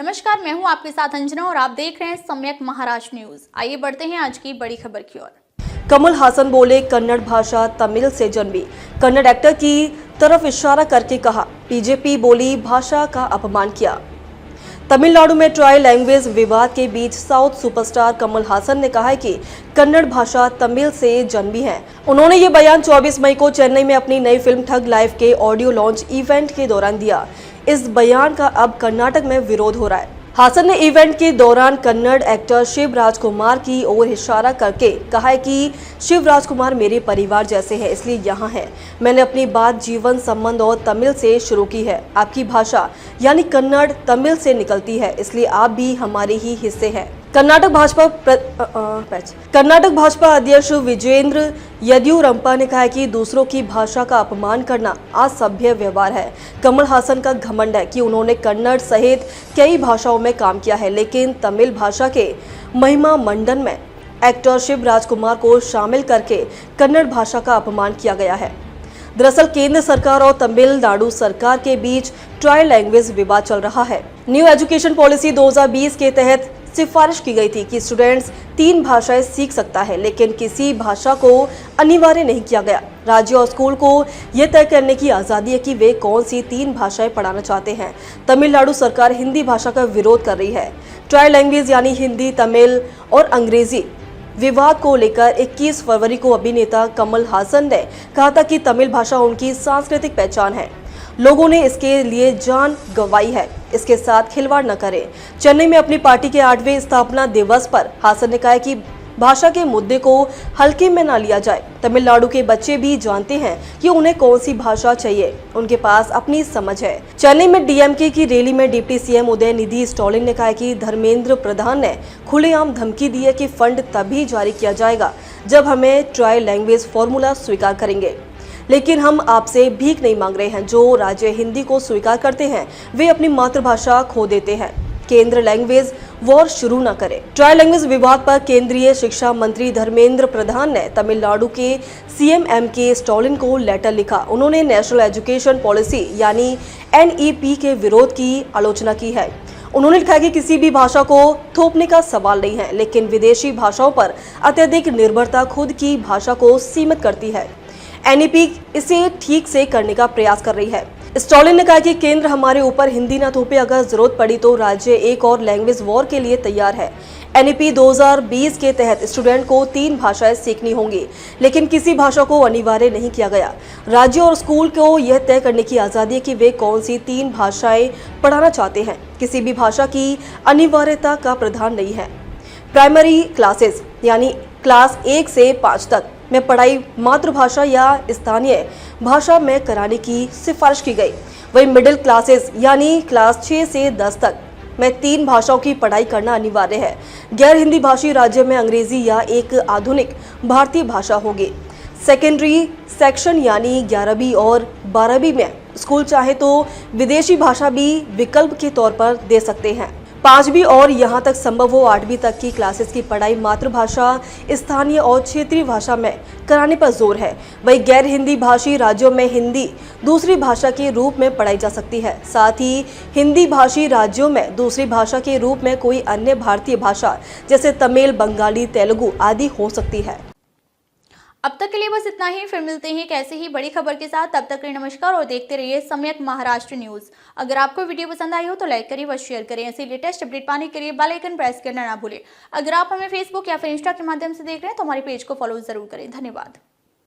नमस्कार, मैं हूं आपके साथ अंजना और आप देख रहे हैं सम्यक महाराष्ट्र न्यूज। आइए बढ़ते हैं आज की बड़ी खबर की ओर। कमल हासन बोले, कन्नड़ भाषा तमिल से जन्मी। कन्नड़ एक्टर की तरफ इशारा करके कहा, बीजेपी बोली भाषा का अपमान किया। तमिलनाडु में ट्राई लैंग्वेज विवाद के बीच साउथ सुपरस्टार कमल हासन ने कहा है कि कन्नड़ भाषा तमिल से जन्मी है। उन्होंने ये बयान 24 मई को चेन्नई में अपनी नई फिल्म ठग लाइफ के ऑडियो लॉन्च इवेंट के दौरान दिया। इस बयान का अब कर्नाटक में विरोध हो रहा है। हासन ने इवेंट के दौरान कन्नड़ एक्टर शिव राजकुमार की ओर इशारा करके कहा है कि शिव राजकुमार मेरे परिवार जैसे हैं, इसलिए यहाँ है। मैंने अपनी बात जीवन संबंध और तमिल से शुरू की है। आपकी भाषा यानी कन्नड़ तमिल से निकलती है, इसलिए आप भी हमारे ही हिस्से हैं। कर्नाटक भाजपा अध्यक्ष विजेंद्र येदियुरप्पा ने कहा कि दूसरों की भाषा का अपमान करना असभ्य व्यवहार है। कमल हासन का घमंड है कि उन्होंने कन्नड़ सहित कई भाषाओं में काम किया है, लेकिन तमिल भाषा के महिमा मंडन में एक्टर शिव राजकुमार को शामिल करके कन्नड़ भाषा का अपमान किया गया है। दरअसल केंद्र सरकार और तमिलनाडु सरकार के बीच ट्राई लैंग्वेज विवाद चल रहा है। न्यू एजुकेशन पॉलिसी 2020 के तहत सिफारिश की गई थी कि स्टूडेंट्स 3 भाषाएं सीख सकता है, लेकिन किसी भाषा को अनिवार्य नहीं किया गया। राज्य और स्कूल को यह तय करने की आज़ादी है कि वे कौन सी 3 भाषाएं पढ़ाना चाहते हैं। तमिलनाडु सरकार हिंदी भाषा का विरोध कर रही है। ट्राई लैंग्वेज यानी हिंदी, तमिल और अंग्रेजी विवाद को लेकर 21 फरवरी को अभिनेता कमल हासन ने कहा था कि तमिल भाषा उनकी सांस्कृतिक पहचान है। लोगों ने इसके लिए जान गंवाई है, इसके साथ खिलवाड़ न करें। चेन्नई में अपनी पार्टी के 8वें स्थापना दिवस पर हासन ने कहा कि भाषा के मुद्दे को हल्के में न लिया जाए। तमिलनाडु के बच्चे भी जानते हैं कि उन्हें कौन सी भाषा चाहिए, उनके पास अपनी समझ है। चेन्नई में डीएमके की रैली में डिप्टी सीएम उदयनिधि स्टालिन ने कहा कि धर्मेंद्र प्रधान ने खुलेआम धमकी दी है कि फंड तभी जारी किया जाएगा जब हमें ट्राई लैंग्वेज फॉर्मूला स्वीकार करेंगे। लेकिन हम आपसे भीख नहीं मांग रहे हैं। जो राज्य हिंदी को स्वीकार करते हैं वे अपनी मातृभाषा खो देते हैं। केंद्र लैंग्वेज वॉर शुरू न करे। ट्राई लैंग्वेज विवाद पर केंद्रीय शिक्षा मंत्री धर्मेंद्र प्रधान ने तमिलनाडु के सीएम एमके स्टालिन को लेटर लिखा। उन्होंने नेशनल एजुकेशन पॉलिसी यानी एनईपी के विरोध की आलोचना की है। उन्होंने लिखा कि किसी भी भाषा को थोपने का सवाल नहीं है, लेकिन विदेशी भाषाओं पर अत्यधिक निर्भरता खुद की भाषा को सीमित करती है। एनईपी इसे ठीक से करने का प्रयास कर रही है। स्टालिन ने कहा कि केंद्र हमारे ऊपर हिंदी न थोपे, अगर जरूरत पड़ी तो राज्य एक और लैंग्वेज वॉर के लिए तैयार है। एनईपी 2020 के तहत स्टूडेंट को 3 भाषाएं सीखनी होंगी, लेकिन किसी भाषा को अनिवार्य नहीं किया गया। राज्य और स्कूल को यह तय करने की आज़ादी है कि वे कौन सी 3 भाषाएं पढ़ाना चाहते हैं। किसी भी भाषा की अनिवार्यता का प्रावधान नहीं है। प्राइमरी क्लासेस यानी क्लास 1 से 5 तक में पढ़ाई मातृभाषा या स्थानीय भाषा में कराने की सिफारिश की गई। वहीं मिडिल क्लासेस यानी क्लास 6 से 10 तक में 3 भाषाओं की पढ़ाई करना अनिवार्य है। गैर हिंदी भाषी राज्य में अंग्रेजी या एक आधुनिक भारतीय भाषा होगी। सेकेंडरी सेक्शन यानी 11वीं और 12वीं में स्कूल चाहे तो विदेशी भाषा भी विकल्प के तौर पर दे सकते हैं। 5वीं और यहाँ तक संभव हो 8वीं तक की क्लासेस की पढ़ाई मातृभाषा, स्थानीय और क्षेत्रीय भाषा में कराने पर जोर है। वहीं गैर हिंदी भाषी राज्यों में हिंदी दूसरी भाषा के रूप में पढ़ाई जा सकती है। साथ ही हिंदी भाषी राज्यों में दूसरी भाषा के रूप में कोई अन्य भारतीय भाषा जैसे तमिल, बंगाली, तेलुगु आदि हो सकती है। अब तक के लिए बस इतना ही। फिर मिलते हैं एक ऐसे ही बड़ी खबर के साथ। तब तक के लिए नमस्कार और देखते रहिए सम्यक महाराष्ट्र न्यूज। अगर आपको वीडियो पसंद आई हो तो लाइक करिए व शेयर करें। ऐसी लेटेस्ट अपडेट पाने के लिए बेल आइकन प्रेस करना ना भूलें। अगर आप हमें फेसबुक या फिर इंस्टा के माध्यम से देख रहे हैं तो हमारे पेज को फॉलो जरूर करें। धन्यवाद।